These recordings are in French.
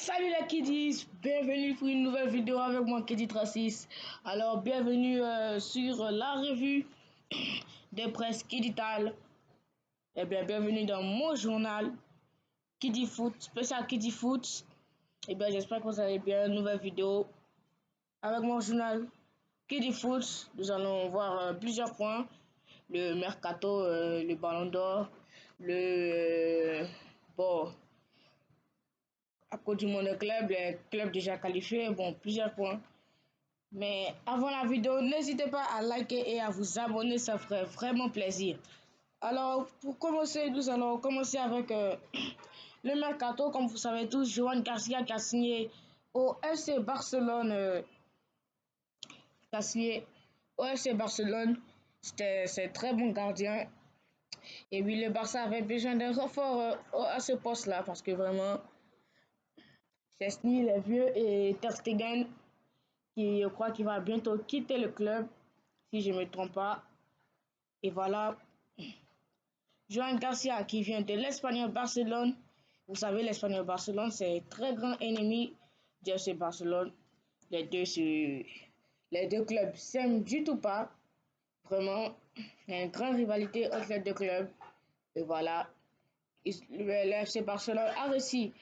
Salut les kiddies, bienvenue pour une nouvelle vidéo avec moi Kiddy36. Alors bienvenue sur la revue des presses Kiddital. Et bien bienvenue dans mon journal Kiddy Foot, spécial Kiddy Foot. Et bien j'espère que vous allez bien, nouvelle vidéo avec mon journal Kiddy Foot. Nous allons voir plusieurs points, le mercato, le ballon d'or, à cause du monde club, les clubs déjà qualifiés, plusieurs points. Mais avant la vidéo, n'hésitez pas à liker et à vous abonner, ça ferait vraiment plaisir. Alors, pour commencer, nous allons commencer avec le mercato. Comme vous savez tous, Joan Garcia qui a signé au FC Barcelone. C'est très bon gardien. Et oui, le Barça avait besoin d'un renfort à ce poste-là parce que vraiment, Chesney, il est vieux et Ter Stegen, qui je crois qu'il va bientôt quitter le club, si je ne me trompe pas. Et voilà, Joan Garcia qui vient de l'Espagnol Barcelone. Vous savez, l'Espagnol Barcelone, c'est un très grand ennemi du FC Barcelone. Les deux clubs s'aiment du tout pas. Vraiment, il y a une grande rivalité entre les deux clubs. Et voilà, le FC Barcelone a réussi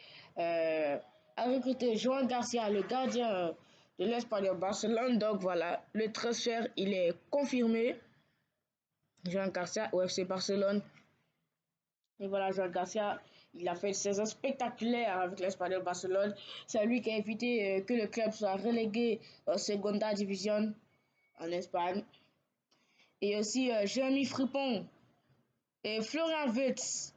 à recruter Joan Garcia, le gardien de l'Espagnol Barcelone. Donc voilà, le transfert, il est confirmé. Joan Garcia au FC Barcelone. Et voilà, Joan Garcia, il a fait une saison spectaculaire avec l'Espagnol Barcelone. C'est lui qui a évité que le club soit relégué en Segunda Division en Espagne. Et aussi Jérémy Frimpong et Florian Wirtz.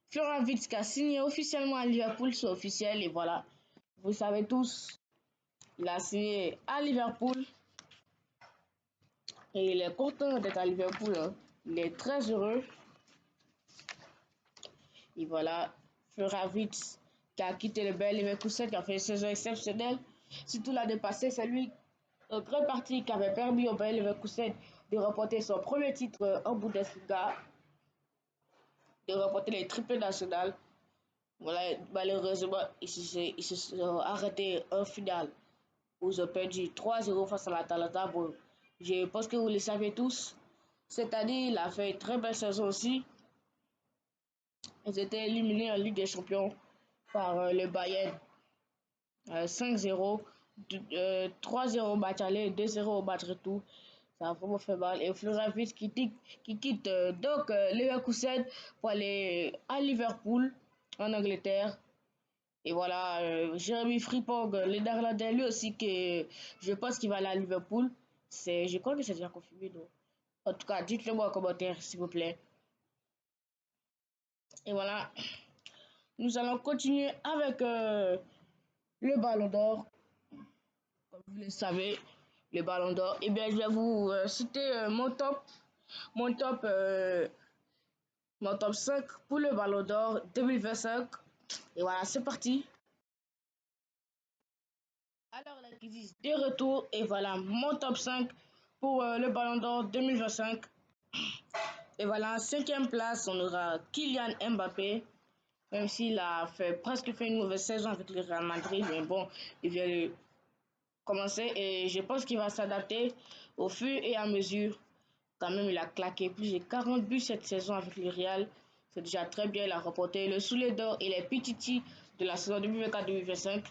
Florian Wirtz qui a signé officiellement à Liverpool, c'est officiel. Et voilà, vous savez tous, il a signé à Liverpool. Et il est content d'être à Liverpool. Hein. Il est très heureux. Et voilà, Florian Wirtz qui a quitté le Bayer Leverkusen, qui a fait une saison exceptionnelle. Surtout l'année passée, c'est lui, en grande partie, qui avait permis au Bayer Leverkusen de remporter son premier titre en Bundesliga, de remporter les triplés nationales. Voilà, malheureusement, ils se sont arrêtés en finale où ils ont perdu 3-0 face à l'Atalanta. Bon, je pense que vous le savez tous. Cette année, il a fait une très belle saison aussi. Ils étaient éliminés en Ligue des Champions par le Bayern. 5-0, 3-0 au match aller, 2-0 au match retour. Ça a vraiment fait mal. Et Florian Wirtz qui quitte Leverkusen pour aller à Liverpool, en Angleterre. Et voilà, Jérémy Frimpong, le Néerlandais, lui aussi, que je pense qu'il va aller à Liverpool. Je crois que c'est déjà confirmé. Donc. En tout cas, dites-le moi en commentaire, s'il vous plaît. Et voilà, nous allons continuer avec le Ballon d'Or. Comme vous le savez, le Ballon d'Or. Et bien, je vais vous citer mon top, mon top 5 pour le Ballon d'Or 2025. Et voilà, c'est parti. Alors, là, qui disent de retour. Et voilà, mon top 5 pour le Ballon d'Or 2025. Et voilà, en 5e place, on aura Kylian Mbappé. Même s'il a presque fait une mauvaise saison avec le Real Madrid. Mais bon, il vient de commencer et je pense qu'il va s'adapter au fur et à mesure. Quand même, il a claqué plus de 40 buts cette saison avec le Real. C'est déjà très bien. Il a remporté le Soulet d'Or et les Pichichi de la saison 2024-2025.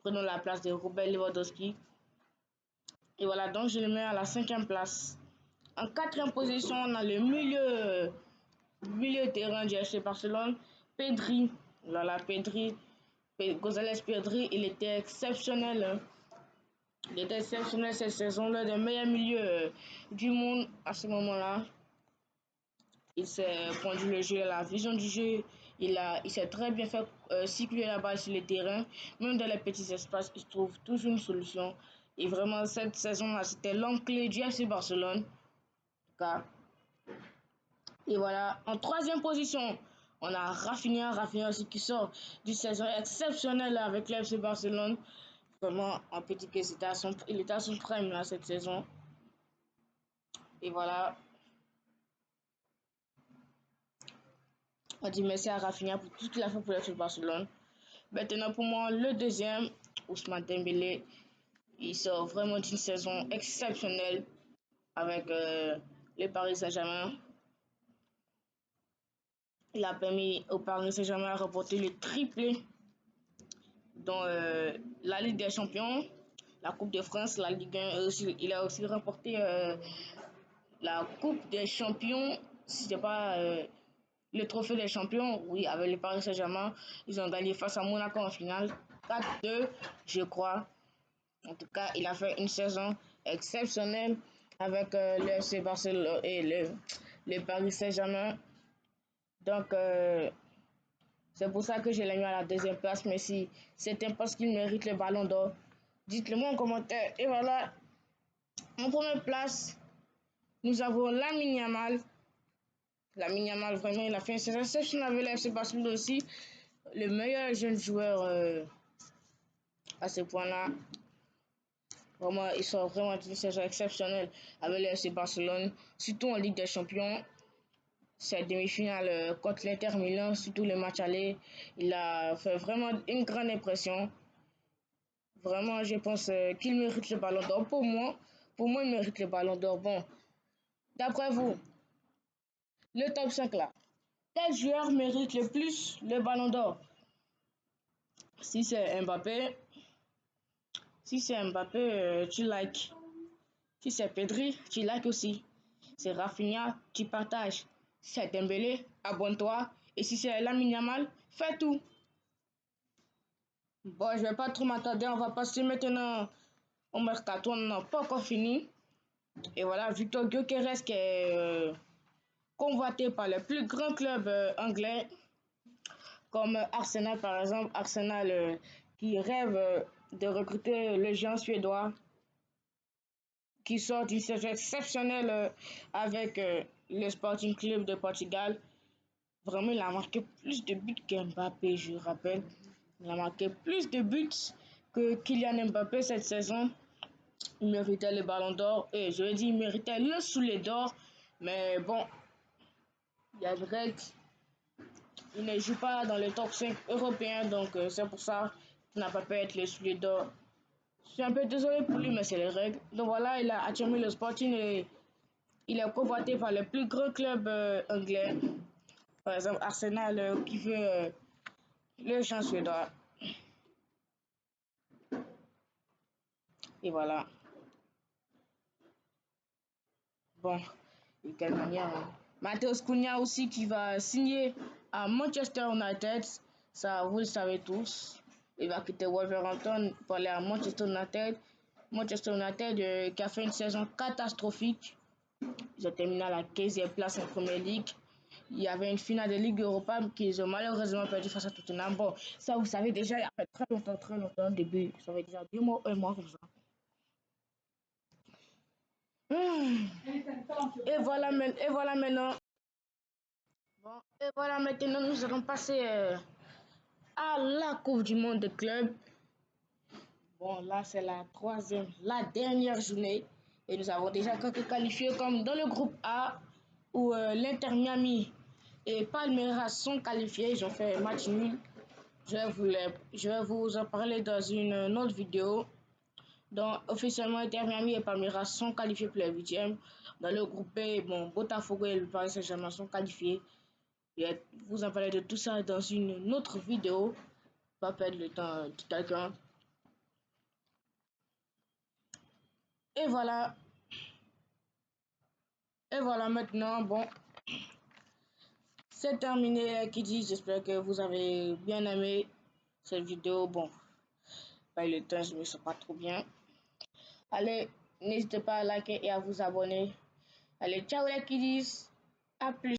Prenons la place de Robert Lewandowski. Et voilà, donc je le mets à la 5e place. En 4e position, on a le milieu terrain du FC Barcelone, Pedri. Voilà, González Pedri, il était exceptionnel. Hein. Il était exceptionnel cette saison, l'un des meilleurs milieux du monde à ce moment-là. Il s'est pondu le jeu, la vision du jeu. Il s'est très bien fait circuler la balle sur le terrain. Même dans les petits espaces, il trouve toujours une solution. Et vraiment, cette saison-là, c'était l'homme clé du FC Barcelone. En tout cas. Et voilà, en 3e position, on a Rafinha aussi qui sort d'une saison exceptionnelle avec le FC Barcelone. Vraiment, on peut dire qu'il était à son prime là, cette saison. Et voilà. On dit merci à Rafinha pour tout ce qu'il a fait pour le FC Barcelone. Maintenant, pour moi, le deuxième, Ousmane Dembélé, il sort vraiment d'une saison exceptionnelle avec le Paris Saint-Germain. Il a permis au Paris Saint-Germain de remporter le triplé dans la Ligue des Champions, la Coupe de France, la Ligue 1. Et aussi, il a aussi remporté la Coupe des Champions. Si c'est pas le trophée des champions, oui, avec le Paris Saint-Germain, ils ont gagné face à Monaco en finale, 4-2, je crois. En tout cas, il a fait une saison exceptionnelle avec le FC Barcelone et le Paris Saint-Germain. Donc, c'est pour ça que je l'ai mis à la deuxième place. Mais si c'est un poste qu'il mérite le ballon d'or, dites-le moi en commentaire. Et voilà, en première place, nous avons Lamine Yamal. Lamine Yamal, vraiment, il a fait une saison exceptionnelle avec le FC Barcelone aussi. Le meilleur jeune joueur à ce point-là. Vraiment, ils sont vraiment une saison exceptionnelle avec le FC Barcelone, surtout en Ligue des Champions. Cette demi-finale contre l'Inter Milan, surtout le match aller, il a fait vraiment une grande impression. Vraiment, je pense qu'il mérite le ballon d'or. Pour moi, il mérite le ballon d'or. Bon, d'après vous, le top 5 là, quel joueur mérite le plus le ballon d'or? Si c'est Mbappé, tu likes. Si c'est Pedri, tu likes aussi. C'est Rafinha, tu partages. Si c'est Dembélé, abonne-toi. Et si c'est Lamine Yamal, fais tout. Bon, je vais pas trop m'attarder. On va passer maintenant au mercato. On n'a pas encore fini. Et voilà, Victor Gyökeres qui est convoité par les plus grands clubs anglais, comme Arsenal par exemple. Arsenal qui rêve de recruter le géant suédois, qui sort d'une saison exceptionnelle avec le Sporting Club de Portugal. Vraiment, il a marqué plus de buts qu'Mbappé, je rappelle. Il a marqué plus de buts que Kylian Mbappé cette saison. Il méritait le ballon d'or. Et je veux dire, il méritait le soulier d'or. Mais bon, il y a une règle. Il ne joue pas dans le top 5 européen. Donc, c'est pour ça qu'il n'a pas pu être le soulier d'or. Je suis un peu désolé pour lui, mais c'est les règles. Donc voilà, il a attiré le Sporting et il est convoité par les plus grands clubs anglais. Par exemple, Arsenal qui veut le champ suédois. Et voilà. Bon, de quelle manière. Matheus Cunha aussi qui va signer à Manchester United. Ça, vous le savez tous. Il va quitter Wolverhampton pour aller à Manchester United. Manchester United qui a fait une saison catastrophique. Ils ont terminé à la 15e place en Premier League. Il y avait une finale de Ligue Europa qu'ils ont malheureusement perdu face à Tottenham. Bon, ça vous savez déjà, il y a très longtemps, début. Ça fait déjà 2 mois, 1 mois comme ça. Et voilà maintenant. Bon, et voilà maintenant, nous allons passer à la Coupe du Monde de club. Bon, là, c'est la dernière journée. Et nous avons déjà quelques qualifiés comme dans le groupe A où l'Inter Miami et Palmeiras sont qualifiés. Ils ont fait un match nul. Je vais vous en parler dans une autre vidéo. Donc, officiellement, Inter Miami et Palmeiras sont qualifiés pour les huitièmes. Dans le groupe B, bon, Botafogo et le Paris Saint-Germain sont qualifiés. Je vais vous en parler de tout ça dans une autre vidéo. Pas perdre le temps de quelqu'un. Et voilà. Et voilà maintenant, bon, c'est terminé, Kiddy. J'espère que vous avez bien aimé cette vidéo. Bon, pas le temps, je me sens pas trop bien. Allez, n'hésitez pas à liker et à vous abonner. Allez, ciao les kiddies. À plus.